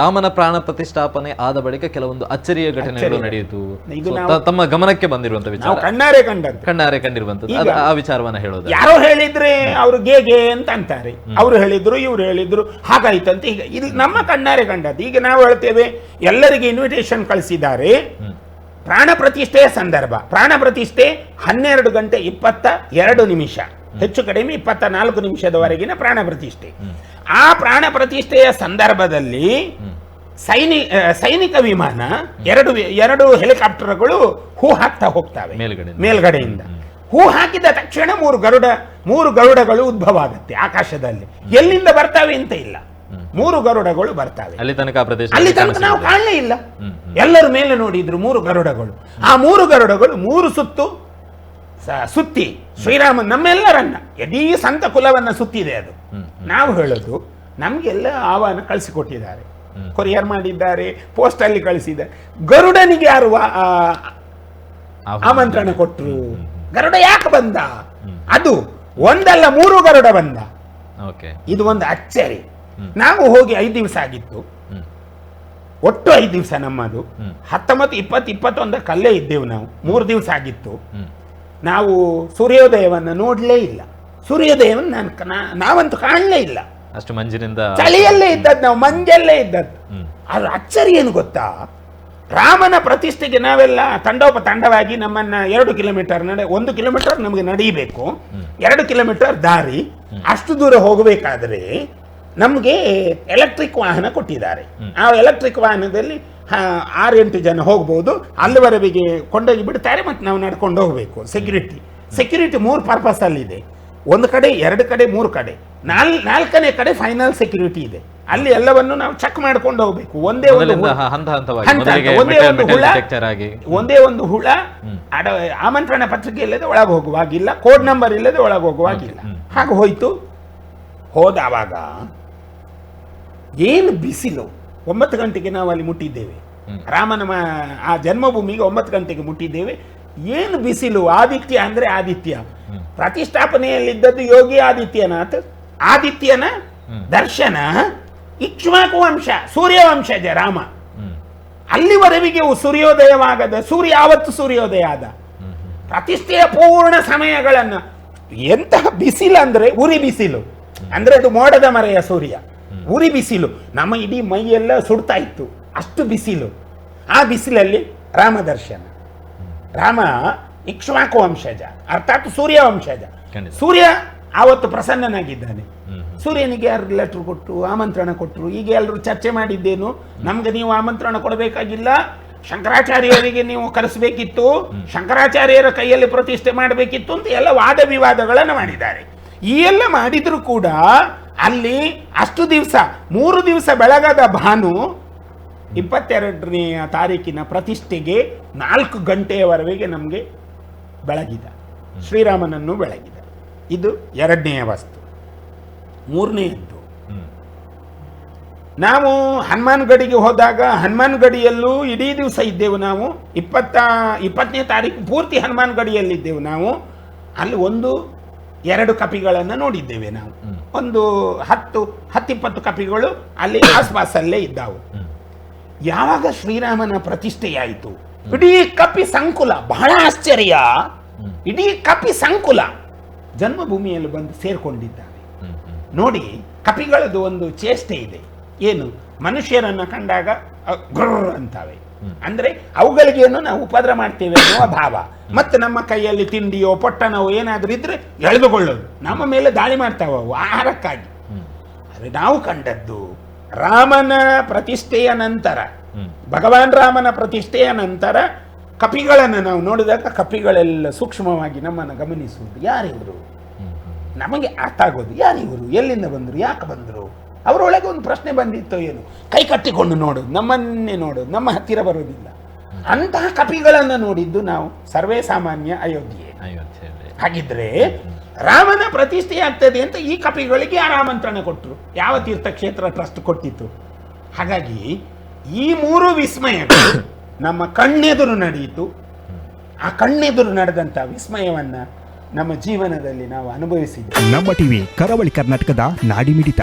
ರಾಮನ ಪ್ರಾಣ ಪ್ರತಿಷ್ಠಾಪನೆ ಆದ ಬಳಿಕ ಕೆಲವೊಂದು ಅಚ್ಚರಿಯ ಘಟನೆಗಳು ನಡೆಯಿತು. ತಮ್ಮ ಗಮನಕ್ಕೆ ಬಂದಿರುವಂತ ವಿಚಾರ, ಕಣ್ಣಾರೆ ಕಂಡಿರುವಂತದ್ದು, ಆ ವಿಚಾರವನ್ನ ಹೇಳೋದು. ಯಾರೋ ಹೇಳಿದ್ರೆ ಅವ್ರು ಗೆ ಅಂತ ಅಂತಾರೆ, ಅವ್ರು ಹೇಳಿದ್ರು ಇವ್ರು ಹೇಳಿದ್ರು ಹಾಗಾಯ್ತಂತ. ಈಗ ಇದು ನಮ್ಮ ಕಣ್ಣಾರೆ ಕಂಡದ್ದು. ಈಗ ನಾವು ಹೇಳ್ತೇವೆ ಎಲ್ಲರಿಗೆ ಇನ್ವಿಟೇಷನ್ ಕಳಿಸಿದ್ದಾರೆ. ಪ್ರಾಣ ಪ್ರತಿಷ್ಠೆಯ ಸಂದರ್ಭ, ಪ್ರಾಣ ಪ್ರತಿಷ್ಠೆ 12:22 ಹೆಚ್ಚು ಕಡಿಮೆ 24 ನಿಮಿಷದವರೆಗಿನ ಪ್ರಾಣ ಪ್ರತಿಷ್ಠೆ. ಆ ಪ್ರಾಣ ಪ್ರತಿಷ್ಠೆಯ ಸಂದರ್ಭದಲ್ಲಿ ಸೈನಿಕ ವಿಮಾನ ಎರಡು ಹೆಲಿಕಾಪ್ಟರ್ಗಳು ಹೂ ಹಾಕ್ತಾ ಹೋಗ್ತವೆ ಮೇಲ್ಗಡೆಯಿಂದ. ಹೂ ಹಾಕಿದ ತಕ್ಷಣ ಮೂರು ಗರುಡಗಳು ಉದ್ಭವ ಆಗುತ್ತೆ ಆಕಾಶದಲ್ಲಿ. ಎಲ್ಲಿಂದ ಬರ್ತಾವೆ ಅಂತ ಇಲ್ಲ, 3 ಗರುಡಗಳು ಬರ್ತಾವೆ. ಅಲ್ಲಿ ತನಕ ನಾವು ಕಾಣಲೇ ಇಲ್ಲ. ಎಲ್ಲರ ಮೇಲೆ ನೋಡಿದ್ರು 3 ಗರುಡಗಳು. ಆ 3 ಗರುಡಗಳು 3 ಸುತ್ತಿ ಶ್ರೀರಾಮ ನಮ್ಮೆಲ್ಲರನ್ನ ಇಡೀ ಸಂತ ಕುಲವನ್ನ ಸುತ್ತಿದೆ. ಅದು ನಾವು ಹೇಳೋದು ನಮ್ಗೆಲ್ಲ ಆಹ್ವಾನ ಕಳಿಸಿಕೊಟ್ಟಿದ್ದಾರೆ, ಕೊರಿಯರ್ ಮಾಡಿದ್ದಾರೆ, ಪೋಸ್ಟ್ ಅಲ್ಲಿ ಕಳಿಸಿದ್ದಾರೆ. ಗರುಡನಿಗೆ ಯಾರು ಆಮಂತ್ರಣ ಕೊಟ್ಟರು? ಗರುಡ ಯಾಕೆ ಬಂದ? ಅದು ಒಂದಲ್ಲ 3 ಗರುಡ ಬಂದ. ಇದು ಒಂದು ಅಚ್ಚರಿ. ನಾವು ಹೋಗಿ 5 ದಿವಸ ಆಗಿತ್ತು, ಒಟ್ಟು 5 ದಿವಸ ನಮ್ಮದು. 19, 20, 21 ಕಲ್ಲೇ ಇದ್ದೆವು ನಾವು. 3 ದಿವಸ ಆಗಿತ್ತು. ನಾವು ಸೂರ್ಯೋದಯವನ್ನು ನೋಡ್ಲೇ ಇಲ್ಲ. ಸೂರ್ಯೋದಯವನ್ನು ನಾವಂತೂ ಕಾಣಲೇ ಇಲ್ಲ. ಅಷ್ಟು ಮಂಜಿನಿಂದ ಚಳಿಯಲ್ಲೇ ಇದ್ದದ್ದು, ನಾವು ಮಂಜಲ್ಲೇ ಇದ್ದದ್ದು. ಅದು ಅಚ್ಚರಿ ಏನು ಗೊತ್ತಾ? ರಾಮನ ಪ್ರತಿಷ್ಠೆಗೆ ನಾವೆಲ್ಲ ತಂಡವಾಗಿ ನಮ್ಮನ್ನ 2 ಕಿಲೋಮೀಟರ್ 1 ಕಿಲೋಮೀಟರ್ ನಮಗೆ ನಡೆಯಬೇಕು, 2 ಕಿಲೋಮೀಟರ್ ದಾರಿ. ಅಷ್ಟು ದೂರ ಹೋಗಬೇಕಾದ್ರೆ ನಮಗೆ ಎಲೆಕ್ಟ್ರಿಕ್ ವಾಹನ ಕೊಟ್ಟಿದ್ದಾರೆ. ಆ ಎಲೆಕ್ಟ್ರಿಕ್ ವಾಹನದಲ್ಲಿ 6-8 ಜನ ಹೋಗ್ಬೋದು. ಅಲ್ಲಿವರೆಗೆ ಕೊಂಡೋಗಿ ಬಿಡ್ತಾರೆ, ಮತ್ತೆ ನಾವು ನಡ್ಕೊಂಡು ಹೋಗ್ಬೇಕು. ಸೆಕ್ಯೂರಿಟಿ 3 ಪರ್ಪಸ್ ಅಲ್ಲಿದೆ. 1 ಕಡೆ, 2 ಕಡೆ, 3 ಕಡೆ, 4ನೇ ಕಡೆ ಫೈನಲ್ ಸೆಕ್ಯೂರಿಟಿ ಇದೆ. ಅಲ್ಲಿ ಎಲ್ಲವನ್ನು ನಾವು ಚೆಕ್ ಮಾಡ್ಕೊಂಡು ಹೋಗ್ಬೇಕು. ಒಂದೇ ಒಂದು ಹುಳ ಆಮಂತ್ರಣ ಪತ್ರಿಕೆ ಇಲ್ಲದೆ ಒಳಗೆ ಹೋಗುವಾಗಿಲ್ಲ, ಕೋಡ್ ನಂಬರ್ ಇಲ್ಲದೆ ಒಳಗೆ ಹೋಗುವಾಗಿಲ್ಲ. ಹಾಗೆ ಹೋಯ್ತು. ಹೋದವಾಗ ಏನು ಬಿಸಿಲು. 9 ಗಂಟೆಗೆ ನಾವು ಅಲ್ಲಿ ಮುಟ್ಟಿದ್ದೇವೆ. ರಾಮನ ಆ ಜನ್ಮಭೂಮಿಗೆ 9 ಗಂಟೆಗೆ ಮುಟ್ಟಿದ್ದೇವೆ. ಏನು ಬಿಸಿಲು. ಆದಿತ್ಯ ಅಂದ್ರೆ ಆದಿತ್ಯ. ಪ್ರತಿಷ್ಠಾಪನೆಯಲ್ಲಿದ್ದದ್ದು ಯೋಗಿ ಆದಿತ್ಯನಾಥ್. ಆದಿತ್ಯನ ದರ್ಶನ. ಇಕ್ಷ್ವಾಕು ವಂಶ, ಸೂರ್ಯವಂಶಜ ರಾಮ. ಅಲ್ಲಿವರೆಗೆ ಸೂರ್ಯೋದಯವಾಗದ ಸೂರ್ಯ ಆವತ್ತು ಸೂರ್ಯೋದಯ ಆದ. ಪ್ರತಿಷ್ಠೆಯ ಪೂರ್ಣ ಸಮಯಗಳನ್ನು ಎಂತಹ ಬಿಸಿಲು ಅಂದ್ರೆ ಉರಿ ಬಿಸಿಲು. ಅಂದ್ರೆ ಅದು ಮೋಡದ ಮರೆಯ ಸೂರ್ಯ. ಉರಿ ಬಿಸಿಲು. ನಮ್ಮ ಇಡೀ ಮೈಯೆಲ್ಲ ಸುಡ್ತಾ ಇತ್ತು, ಅಷ್ಟು ಬಿಸಿಲು. ಆ ಬಿಸಿಲಲ್ಲಿ ರಾಮ ದರ್ಶನ. ರಾಮ ಇಕ್ಷ್ವಾಕು ವಂಶಜ, ಅರ್ಥಾತ್ ಸೂರ್ಯ ವಂಶಜ. ಸೂರ್ಯ ಆವತ್ತು ಪ್ರಸನ್ನನಾಗಿದ್ದಾನೆ. ಸೂರ್ಯನಿಗೆ ಯಾರು ಲೆಟರ್ ಕೊಟ್ಟರು, ಆಮಂತ್ರಣ ಕೊಟ್ಟರು. ಈಗ ಎಲ್ಲರೂ ಚರ್ಚೆ ಮಾಡಿದ್ದೇನು, ನಮ್ಗೆ ನೀವು ಆಮಂತ್ರಣ ಕೊಡಬೇಕಾಗಿಲ್ಲ, ಶಂಕರಾಚಾರ್ಯರಿಗೆ ನೀವು ಕರೆಸಬೇಕಿತ್ತು, ಶಂಕರಾಚಾರ್ಯರ ಕೈಯಲ್ಲಿ ಪ್ರತಿಷ್ಠೆ ಮಾಡಬೇಕಿತ್ತು ಅಂತ ಎಲ್ಲ ವಾದ ವಿವಾದಗಳನ್ನು ಮಾಡಿದ್ದಾರೆ. ಈ ಎಲ್ಲ ಮಾಡಿದ್ರು ಕೂಡ ಅಲ್ಲಿ ಅಷ್ಟು ದಿವಸ 3 ದಿವಸ ಬೆಳಗಾದ ಭಾನು 22ನೇ ತಾರೀಕಿನ ಪ್ರತಿಷ್ಠೆಗೆ 4 ಗಂಟೆಯವರೆಗೆ ನಮಗೆ ಬೆಳಗಿದ, ಶ್ರೀರಾಮನನ್ನು ಬೆಳಗಿದ. ಇದು 2ನೇ ವಸ್ತು. 3ನೇದ್ದು, ನಾವು ಹನುಮಾನ್ ಗಡಿಗೆ ಹೋದಾಗ ಹನುಮಾನ್ ಗಡಿಯಲ್ಲೂ ಇಡೀ ದಿವಸ ಇದ್ದೆವು ನಾವು. 20ನೇ ತಾರೀಕು ಪೂರ್ತಿ ಹನುಮಾನ್ ಗಡಿಯಲ್ಲಿದ್ದೆವು ನಾವು. ಅಲ್ಲಿ 1-2 ಕಪಿಗಳನ್ನು ನೋಡಿದ್ದೇವೆ ನಾವು. ಒಂದು 10-20 ಕಪಿಗಳು ಅಲ್ಲಿ ಆಸ್ಪಾಸಲ್ಲೇ ಇದ್ದಾವು. ಯಾವಾಗ ಶ್ರೀರಾಮನ ಪ್ರತಿಷ್ಠೆಯಾಯಿತು, ಇಡೀ ಕಪಿ ಸಂಕುಲ, ಬಹಳ ಆಶ್ಚರ್ಯ, ಇಡೀ ಕಪಿ ಸಂಕುಲ ಜನ್ಮಭೂಮಿಯಲ್ಲಿ ಬಂದು ಸೇರ್ಕೊಂಡಿದ್ದಾರೆ. ನೋಡಿ, ಕಪಿಗಳದ್ದು ಒಂದು ಚೇಷ್ಟೆ ಇದೆ. ಏನು? ಮನುಷ್ಯರನ್ನ ಕಂಡಾಗ ಗ್ರರ್ ಅಂತವೆ. ಅಂದ್ರೆ ಅವುಗಳಿಗೇನು ನಾವು ಉಪದ್ರ ಮಾಡ್ತೇವೆ ಅನ್ನುವ ಭಾವ. ಮತ್ತೆ ನಮ್ಮ ಕೈಯಲ್ಲಿ ತಿಂಡಿಯೋ ಪೊಟ್ಟಣವೋ ಏನಾದ್ರೂ ಇದ್ರೆ ಎಳೆದುಕೊಳ್ಳೋದು, ನಮ್ಮ ಮೇಲೆ ದಾಳಿ ಮಾಡ್ತಾವ ಅವು ಆಹಾರಕ್ಕಾಗಿ. ಆದರೆ ನಾವು ಕಂಡದ್ದು ರಾಮನ ಪ್ರತಿಷ್ಠೆಯ ನಂತರ, ಭಗವಾನ್ ರಾಮನ ಪ್ರತಿಷ್ಠೆಯ ನಂತರ ಕಪಿಗಳನ್ನು ನಾವು ನೋಡಿದಾಗ ಕಪಿಗಳೆಲ್ಲ ಸೂಕ್ಷ್ಮವಾಗಿ ನಮ್ಮನ್ನು ಗಮನಿಸುವುದು. ಯಾರಿವರು? ನಮಗೆ ಅರ್ಥ ಆಗೋದು, ಯಾರಿವರು, ಎಲ್ಲಿಂದ ಬಂದರು, ಯಾಕೆ ಬಂದರು? ಅವರೊಳಗೆ ಒಂದು ಪ್ರಶ್ನೆ ಬಂದಿತ್ತೋ ಏನು, ಕೈ ಕಟ್ಟಿಕೊಂಡು ನೋಡೋದು, ನಮ್ಮನ್ನೇ ನೋಡೋದು, ನಮ್ಮ ಹತ್ತಿರ ಬರೋದಿಲ್ಲ. ಅಂತಹ ಕಪಿಗಳನ್ನು ನೋಡಿದ್ದು ನಾವು ಸರ್ವೇ ಸಾಮಾನ್ಯ ಅಯೋಧ್ಯೆ. ಹಾಗಿದ್ರೆ ರಾಮನ ಪ್ರತಿಷ್ಠೆ ಆಗ್ತದೆ ಅಂತ ಈ ಕಪಿಗಳಿಗೆ ಯಾರು ಆಮಂತ್ರಣ ಕೊಟ್ಟರು? ಯಾವ ತೀರ್ಥಕ್ಷೇತ್ರ ಟ್ರಸ್ಟ್ ಕೊಟ್ಟಿತ್ತು? ಹಾಗಾಗಿ ಈ 3 ವಿಸ್ಮಯಗಳು ನಮ್ಮ ಕಣ್ಣೆದುರು ನಡೆಯಿತು. ಆ ಕಣ್ಣೆದುರು ನಡೆದಂಥ ವಿಸ್ಮಯವನ್ನ ನಮ್ಮ ಜೀವನದಲ್ಲಿ ನಾವು ಅನುಭವಿಸಿದ್ದೇವೆ. ನಮ್ಮ ಟಿವಿ ಕರಾವಳಿ ಕರ್ನಾಟಕದ ನಾಡಿಮಿಡಿತ.